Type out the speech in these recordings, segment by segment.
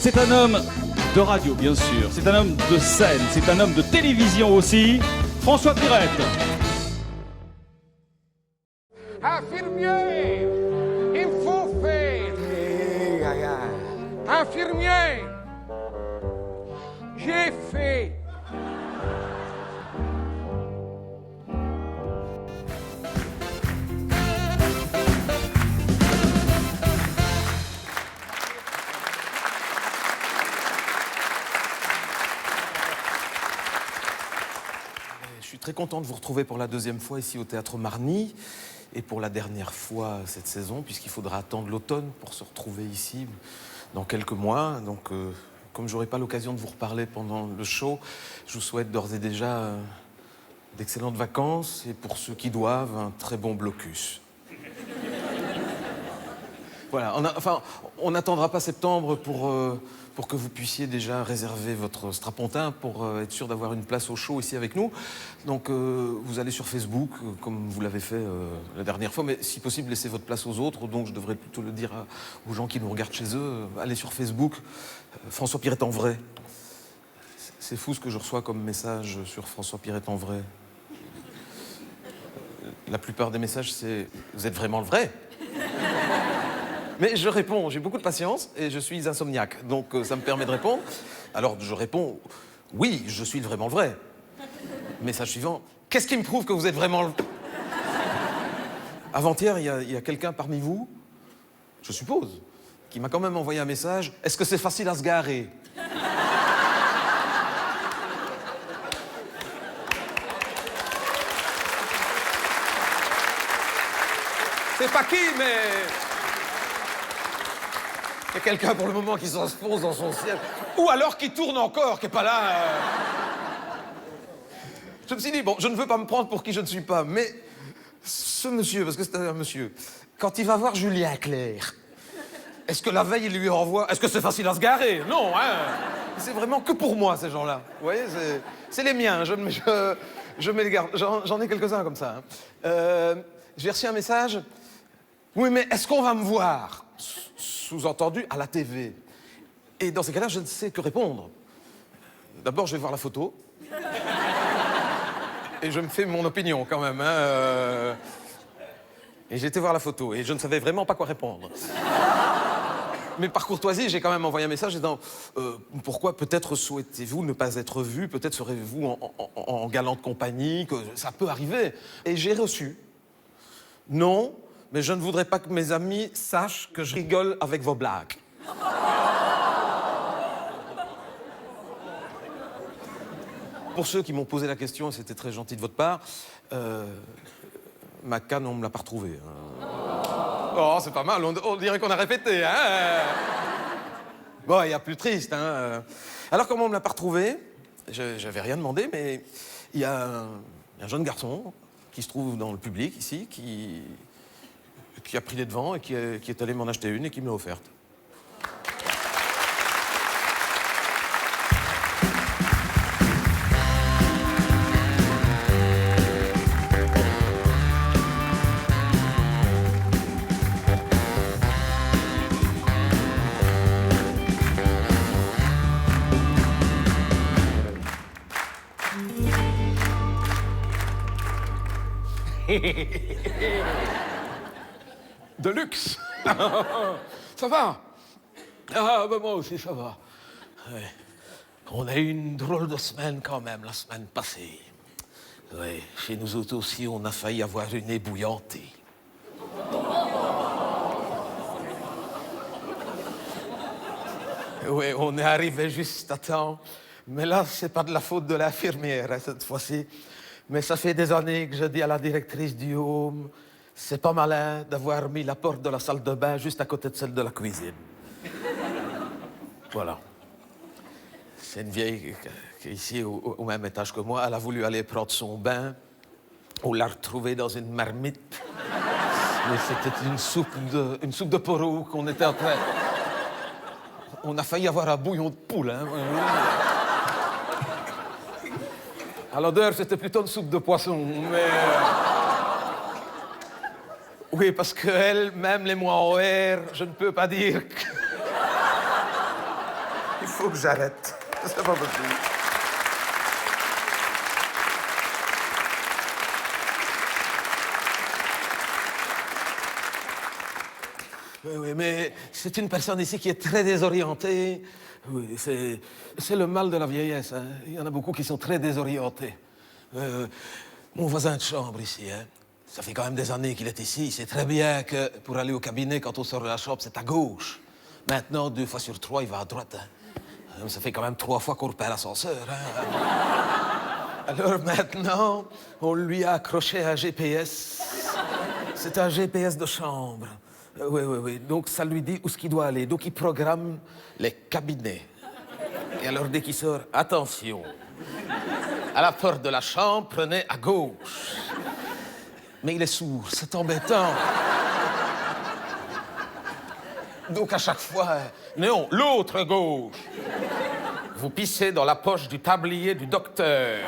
C'est un homme de radio, bien sûr. C'est un homme de scène. C'est un homme de télévision aussi. François Pirette. Infirmier, il faut faire. Infirmier, j'ai fait. Je suis très content de vous retrouver pour la deuxième fois ici au Théâtre Marny et pour la dernière fois cette saison, puisqu'il faudra attendre l'automne pour se retrouver ici dans quelques mois. Donc, comme je n'aurai pas l'occasion de vous reparler pendant le show, je vous souhaite d'ores et déjà d'excellentes vacances et pour ceux qui doivent, un très bon blocus. Voilà, on n'attendra pas septembre pour que vous puissiez déjà réserver votre strapontin pour être sûr d'avoir une place au show ici avec nous. Donc vous allez sur Facebook, comme vous l'avez fait la dernière fois, mais si possible, laissez votre place aux autres. Donc je devrais plutôt le dire aux gens qui nous regardent chez eux. Allez sur Facebook, François Pirette en vrai. C'est fou ce que je reçois comme message sur François Pirette en vrai. La plupart des messages, c'est « Vous êtes vraiment le vrai ?» Mais je réponds, j'ai beaucoup de patience et je suis insomniaque, donc ça me permet de répondre. Alors je réponds, oui, je suis vraiment le vrai. Message suivant, qu'est-ce qui me prouve que vous êtes vraiment le... Avant-hier, il y a quelqu'un parmi vous, je suppose, qui m'a quand même envoyé un message, est-ce que c'est facile à se garer? C'est pas qui, mais... Il y a quelqu'un pour le moment qui s'enfonce dans son ciel. Ou alors qui tourne encore, qui n'est pas là. Je me suis dit, bon, je ne veux pas me prendre pour qui je ne suis pas, mais ce monsieur, parce que c'est un monsieur, quand il va voir Julien Clerc, est-ce que la veille, il lui envoie... Est-ce que c'est facile à se garer? Non, hein. C'est vraiment que pour moi, ces gens-là. Vous voyez, c'est les miens. Je me les garde. J'en ai quelques-uns comme ça. Hein. J'ai reçu un message. Oui, mais est-ce qu'on va me voir? Sous-entendu, à la TV. Et dans ces cas-là, je ne sais que répondre. D'abord, je vais voir la photo. Et je me fais mon opinion, quand même. Hein. Et j'ai été voir la photo. Et je ne savais vraiment pas quoi répondre. Mais par courtoisie, j'ai quand même envoyé un message disant pourquoi peut-être souhaitez-vous ne pas être vu, peut-être serez-vous en galante compagnie, que ça peut arriver. Et j'ai reçu. Non, mais je ne voudrais pas que mes amis sachent que je rigole avec vos blagues. Pour ceux qui m'ont posé la question, c'était très gentil de votre part, ma canne, on ne me l'a pas retrouvée. Hein. Oh, c'est pas mal, on dirait qu'on a répété, hein. Bon, il y a plus triste, hein. Alors, comment on ne me l'a pas retrouvée? J'avais rien demandé, mais il y a un jeune garçon qui se trouve dans le public, ici, qui a pris les devants et qui est allé m'en acheter une et qui me l'a offerte. De luxe. Ça va? Ah, ben moi aussi, ça va. Ouais. On a eu une drôle de semaine quand même, la semaine passée. Ouais. Chez nous autres aussi, on a failli avoir une ébouillantée. Oui, on est arrivé juste à temps. Mais là, c'est pas de la faute de l'infirmière, hein, cette fois-ci. Mais ça fait des années que je dis à la directrice du home, c'est pas malin d'avoir mis la porte de la salle de bain juste à côté de celle de la cuisine. Voilà. C'est une vieille qui est ici au même étage que moi. Elle a voulu aller prendre son bain. On l'a retrouvée dans une marmite. Mais c'était une soupe de porou qu'on était en train... On a failli avoir un bouillon de poule, hein. À l'odeur, c'était plutôt une soupe de poisson, mais... Oui, parce qu'elle, même les mois OR, je ne peux pas dire que... faut que j'arrête. C'est pas possible. Oui, mais c'est une personne ici qui est très désorientée. Oui, c'est le mal de la vieillesse. Hein. Il y en a beaucoup qui sont très désorientés. Mon voisin de chambre ici, hein, ça fait quand même des années qu'il est ici. Il sait très bien que pour aller au cabinet, quand on sort de la chambre, c'est à gauche. Maintenant, 2 fois sur 3, il va à droite. Hein. Ça fait quand même 3 fois qu'on repère l'ascenseur. Hein. Alors maintenant, on lui a accroché un GPS. C'est un GPS de chambre. Oui. Donc, ça lui dit où est-ce qu'il doit aller. Donc, il programme les cabinets. Et alors, dès qu'il sort, attention. À la porte de la chambre, prenez à gauche. Mais il est sourd, c'est embêtant. Donc, à chaque fois, non, l'autre gauche. Vous pissez dans la poche du tablier du docteur.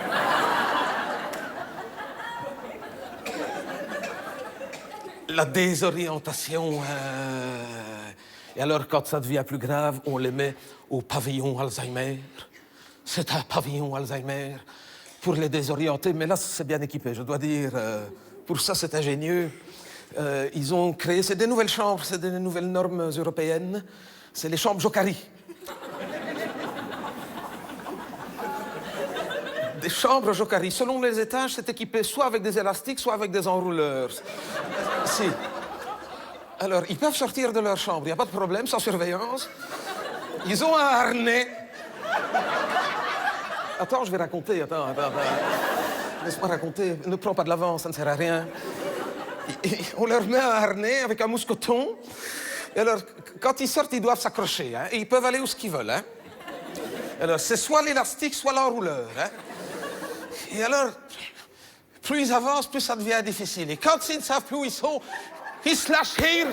La désorientation. Et alors, quand ça devient plus grave, on les met au pavillon Alzheimer. C'est un pavillon Alzheimer pour les désorienter. Mais là, c'est bien équipé, je dois dire. Pour ça, c'est ingénieux. Ils ont créé... C'est des nouvelles chambres, c'est des nouvelles normes européennes. C'est les chambres Jokari. Des chambres Jokari. Selon les étages, c'est équipé soit avec des élastiques, soit avec des enrouleurs. Si. Alors, ils peuvent sortir de leur chambre, il n'y a pas de problème, sans surveillance. Ils ont un harnais. Attends, je vais raconter, attends. Laisse-moi raconter, ne prends pas de l'avance, ça ne sert à rien. On leur met un harnais avec un mousqueton. Et alors, quand ils sortent, ils doivent s'accrocher. Hein, et ils peuvent aller où ce qu'ils veulent. Hein. Alors, c'est soit l'élastique, soit l'enrouleur. Hein. Et alors, plus ils avancent, plus ça devient difficile. Et quand ils ne savent plus où ils sont, ils se lâchent rire.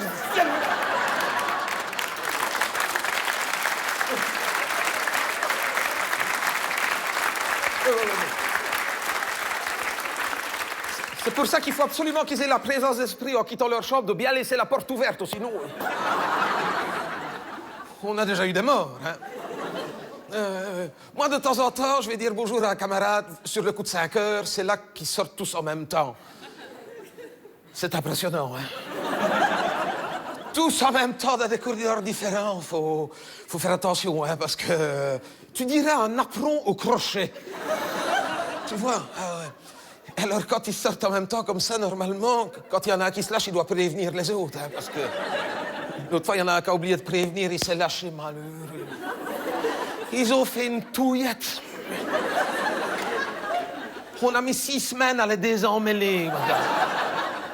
C'est pour ça qu'il faut absolument qu'ils aient la présence d'esprit en quittant leur chambre de bien laisser la porte ouverte, sinon... On a déjà eu des morts, hein. Moi, de temps en temps, je vais dire bonjour à un camarade sur le coup de 5 heures. C'est là qu'ils sortent tous en même temps. C'est impressionnant, hein. Tous en même temps dans des corridors différents. Faut faire attention, hein, parce que tu dirais un apron au crochet. Tu vois? Ah ouais. Alors, quand ils sortent en même temps comme ça, normalement, quand il y en a un qui se lâche, il doit prévenir les autres, hein, parce que... L'autre fois, il y en a un qui a oublié de prévenir, il s'est lâché malheureux. Ils ont fait une touillette. On a mis 6 semaines à les désemmêler, madame.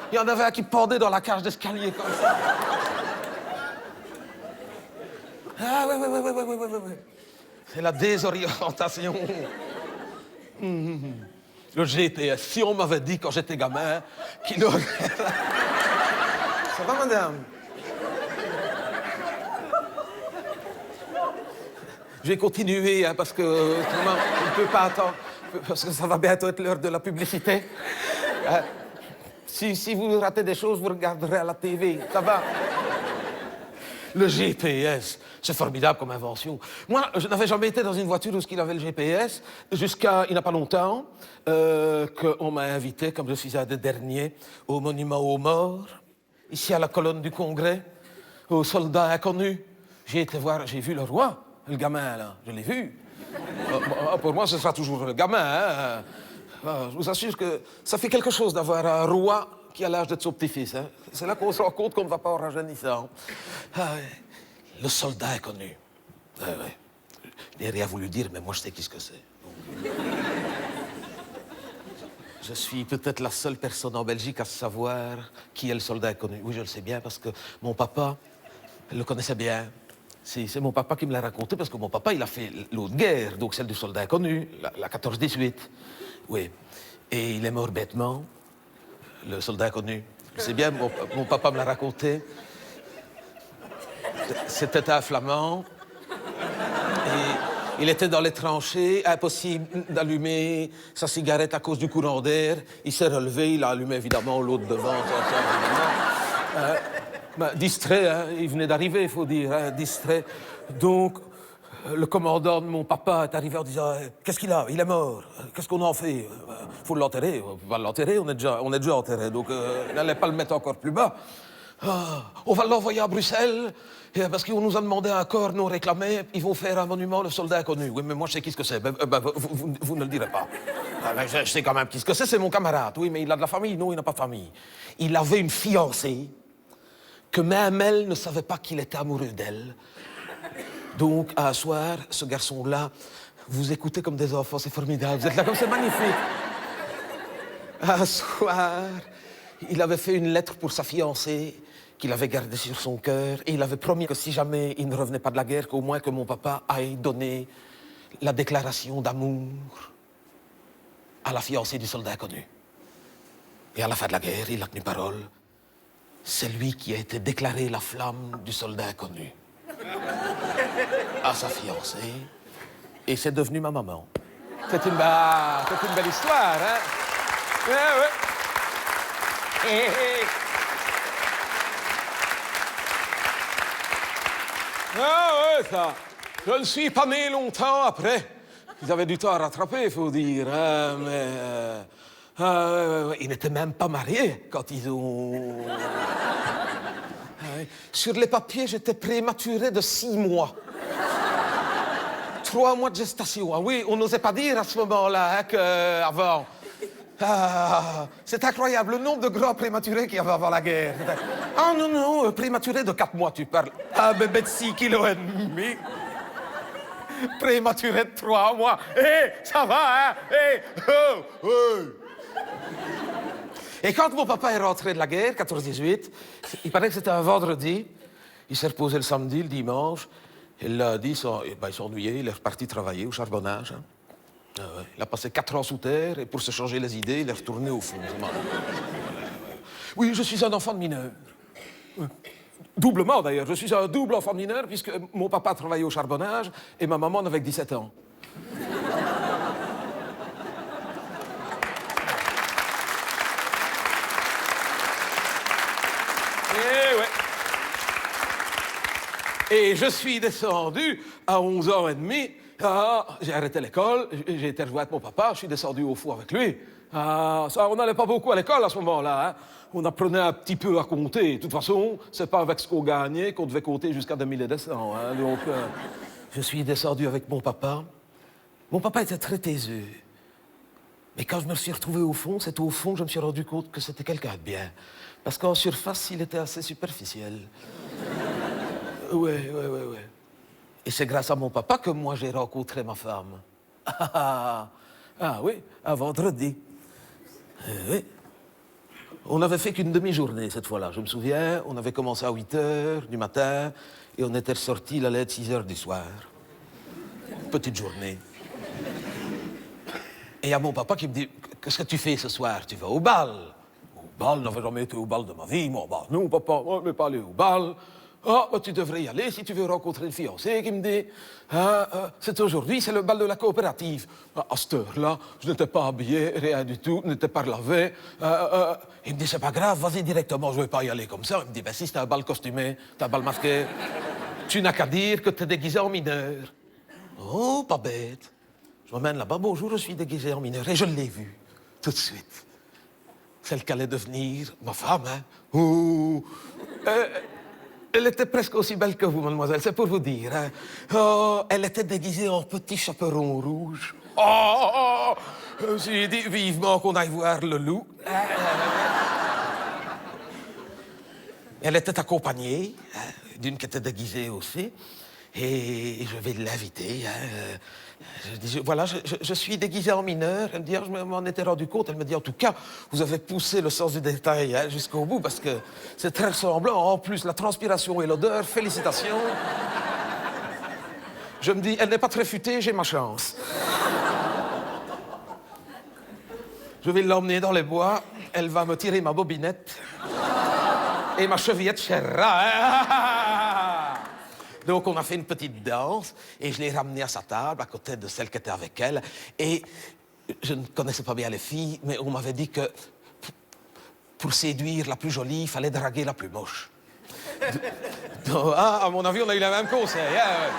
Il y en avait un qui pendait dans la cage d'escalier comme ça. Ah ouais. C'est la désorientation. Le GPS, si on m'avait dit quand j'étais gamin qu'il aurait... Ça va, madame? Je vais continuer, hein, parce que autrement, on ne peut pas attendre, parce que ça va bientôt être l'heure de la publicité. Si vous ratez des choses, vous regarderez à la TV, ça va. Le GPS, c'est formidable comme invention. Moi, je n'avais jamais été dans une voiture où il avait le GPS, jusqu'à il n'y a pas longtemps, qu'on m'a invité, comme je suis un des derniers, au monument aux morts, ici à la colonne du Congrès, aux soldats inconnus. J'ai été voir, j'ai vu le roi. Le gamin, là, je l'ai vu. Pour moi, ce sera toujours le gamin. Hein. Je vous assure que ça fait quelque chose d'avoir un roi qui a l'âge de son petit-fils. Hein. C'est là qu'on se rend compte qu'on ne va pas en rajeunissant. Le soldat inconnu. Ouais. Je n'ai rien voulu dire, mais moi, je sais ce que c'est. Je suis peut-être la seule personne en Belgique à savoir qui est le soldat inconnu. Oui, je le sais bien, parce que mon papa le connaissait bien. C'est mon papa qui me l'a raconté, parce que mon papa, il a fait l'autre guerre, donc celle du soldat inconnu, la 14-18. Oui. Et il est mort bêtement, le soldat inconnu. C'est bien, mon papa me l'a raconté. C'était un Flamand. Et il était dans les tranchées, impossible d'allumer sa cigarette à cause du courant d'air. Il s'est relevé, il a allumé évidemment l'autre devant. Distrait, hein, il venait d'arriver, il faut dire, hein, distrait. Donc, Le commandant de mon papa est arrivé en disant qu'est-ce qu'il a? Il est mort. Qu'est-ce qu'on en fait? Faut l'enterrer. On va l'enterrer, on est déjà enterré, donc n'allez pas le mettre encore plus bas. On va l'envoyer à Bruxelles, parce qu'on nous a demandé un corps non réclamé, ils vont faire un monument de soldats inconnus. Oui, mais moi je sais qui ce que c'est. Vous ne le direz pas. Je sais quand même qui ce que c'est mon camarade. Oui, mais il a de la famille. Non, il n'a pas de famille. Il avait une fiancée que même elle ne savait pas qu'il était amoureux d'elle. Donc, un soir, ce garçon-là, vous écoutez comme des enfants, c'est formidable. Vous êtes là comme c'est magnifique. Un soir, il avait fait une lettre pour sa fiancée qu'il avait gardée sur son cœur et il avait promis que si jamais il ne revenait pas de la guerre, qu'au moins que mon papa aille donner la déclaration d'amour à la fiancée du soldat inconnu. Et à la fin de la guerre, il a tenu parole. C'est lui qui a été déclaré la flamme du soldat inconnu à sa fiancée, et c'est devenu ma maman. C'est une belle histoire, hein? Ouais. Ah ouais, ça. Je ne suis pas né longtemps après. Ils avaient du temps à rattraper, il faut dire. Hein, mais... Ils n'étaient même pas mariés quand ils ont... Sur les papiers, j'étais prématuré de 6 mois. 3 mois de gestation. Ah oui, on n'osait pas dire à ce moment-là qu'avant. C'est incroyable, le nombre de grands prématurés qu'il y avait avant la guerre. Ah non, prématuré de 4 mois, tu parles. Un bébé de 6,5 kg. Prématuré de 3 mois. Ça va, hein? Et quand mon papa est rentré de la guerre, 14-18, il paraît que c'était un vendredi. Il s'est reposé le samedi, le dimanche. Et le lundi, il s'ennuyait, il est reparti travailler au charbonnage. Hein. Il a passé 4 ans sous terre et pour se changer les idées, il est retourné au fond. Oui, je suis un enfant de mineur. Doublement d'ailleurs, je suis un double enfant de mineur puisque mon papa travaillait au charbonnage et ma maman avait 17 ans. Et je suis descendu à 11 ans et demi. J'ai arrêté l'école, j'ai été rejoindre mon papa, je suis descendu au four avec lui. On n'allait pas beaucoup à l'école à ce moment-là. Hein. On apprenait un petit peu à compter. De toute façon, c'est pas avec ce qu'on gagnait qu'on devait compter jusqu'à 2000 et des cents. Hein. Donc, je suis descendu avec mon papa. Mon papa était très taiseux. Mais quand je me suis retrouvé au fond, c'est au fond que je me suis rendu compte que c'était quelqu'un de bien. Parce qu'en surface, il était assez superficiel. Ouais. Et c'est grâce à mon papa que moi j'ai rencontré ma femme. Oui, un vendredi. Oui. On n'avait fait qu'une demi-journée cette fois-là, je me souviens. On avait commencé à 8h du matin et on était ressortis la lettre 6h du soir. Petite journée. Et il y a mon papa qui me dit « Qu'est-ce que tu fais ce soir? Tu vas au bal ?» Au bal, je n'avais jamais été au bal de ma vie, moi. Bah, non, papa, on ne veut pas aller au bal. Tu devrais y aller si tu veux rencontrer une fiancée qui me dit c'est aujourd'hui, c'est le bal de la coopérative. À cette heure-là, je n'étais pas habillé, rien du tout, je n'étais pas lavé. Il me dit c'est pas grave, vas-y directement, je ne vais pas y aller comme ça. Il me dit si c'est un bal costumé, c'est un bal masqué, tu n'as qu'à dire que tu es déguisé en mineur. Oh, pas bête. Je m'emmène là-bas, bonjour, je suis déguisé en mineur. Et je l'ai vue, tout de suite. Celle qui allait devenir ma femme, hein. Elle était presque aussi belle que vous, mademoiselle, c'est pour vous dire. Hein. Elle était déguisée en petit chaperon rouge. J'ai dit vivement qu'on aille voir le loup. Elle était accompagnée d'une qui était déguisée aussi. Et je vais l'inviter. Hein. Je dis, voilà, je suis déguisé en mineur. Elle me dit, je m'en étais rendu compte. Elle me dit, en tout cas, vous avez poussé le sens du détail hein, jusqu'au bout parce que c'est très ressemblant. En plus, la transpiration et l'odeur, félicitations. Je me dis, elle n'est pas très futée, j'ai ma chance. Je vais l'emmener dans les bois. Elle va me tirer ma bobinette et ma chevillette Sherra. Donc, on a fait une petite danse et je l'ai ramenée à sa table, à côté de celle qui était avec elle. Et je ne connaissais pas bien les filles, mais on m'avait dit que pour séduire la plus jolie, il fallait draguer la plus moche. Donc, à mon avis, on a eu le même conseil. Hein.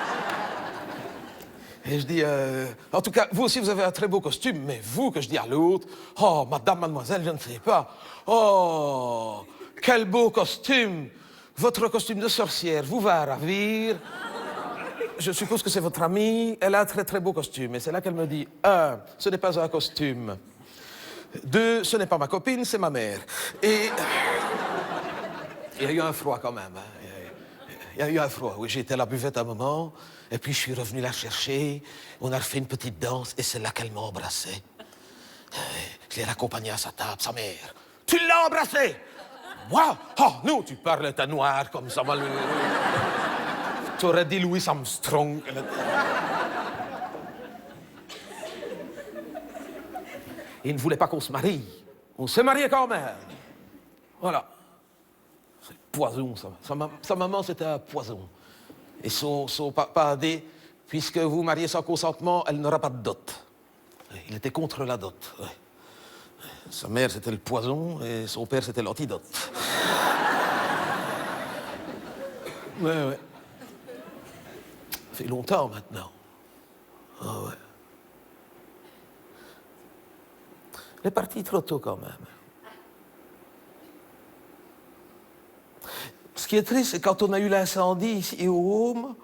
Et je dis, en tout cas, vous aussi, vous avez un très beau costume, mais vous, que je dis à l'autre, oh, madame, mademoiselle, je ne sais pas. Oh, quel beau costume. Votre costume de sorcière vous va ravir. Je suppose que c'est votre amie. Elle a un très, très beau costume. Et c'est là qu'elle me dit, un, ce n'est pas un costume. Deux, ce n'est pas ma copine, c'est ma mère. Et il y a eu un froid quand même. Hein. Il y a eu un froid. Oui, j'ai été à la buvette un moment. Et puis je suis revenu la chercher. On a refait une petite danse. Et c'est là qu'elle m'a embrassé. Je l'ai raccompagnée à sa table, sa mère. Tu l'as embrassée? Moi? Oh non, tu parles ta noir comme ça. Tu aurais dit Louis Armstrong. Il ne voulait pas qu'on se marie. On s'est marié quand même. Voilà. C'est poison, ça. Sa maman, c'était un poison. Et son papa a dit, puisque vous mariez sans consentement, elle n'aura pas de dot. Il était contre la dot. Ouais. Sa mère, c'était le poison, et son père, c'était l'antidote. Ouais. Ça fait longtemps maintenant. Ah ouais. Elle est partie trop tôt quand même. Ce qui est triste, c'est quand on a eu l'incendie ici au Home,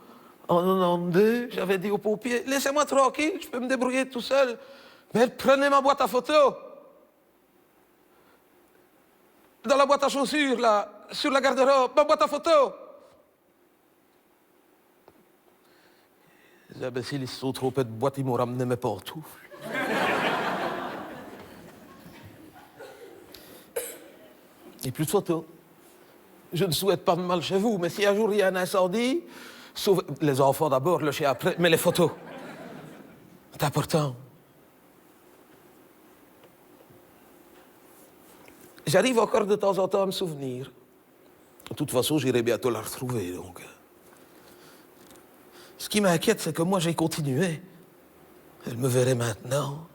en 92, j'avais dit aux pompiers, laissez-moi tranquille, je peux me débrouiller tout seul. Mais prenez ma boîte à photos. Dans la boîte à chaussures, là, sur la garde-robe, ma boîte à photos. Les imbéciles, ils se sont trompés de boîte, ils m'ont ramené mes pantoufles. Et plus de photos. Je ne souhaite pas de mal chez vous, mais si un jour il y a un incendie, sauvez les enfants d'abord, le chien après, mais les photos. C'est important. J'arrive encore de temps en temps à me souvenir. De toute façon, j'irai bientôt la retrouver, donc. Ce qui m'inquiète, c'est que moi, j'ai continué. Elle me verrait maintenant.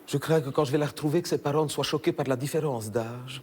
Je crains que quand je vais la retrouver, que ses parents ne soient choqués par la différence d'âge.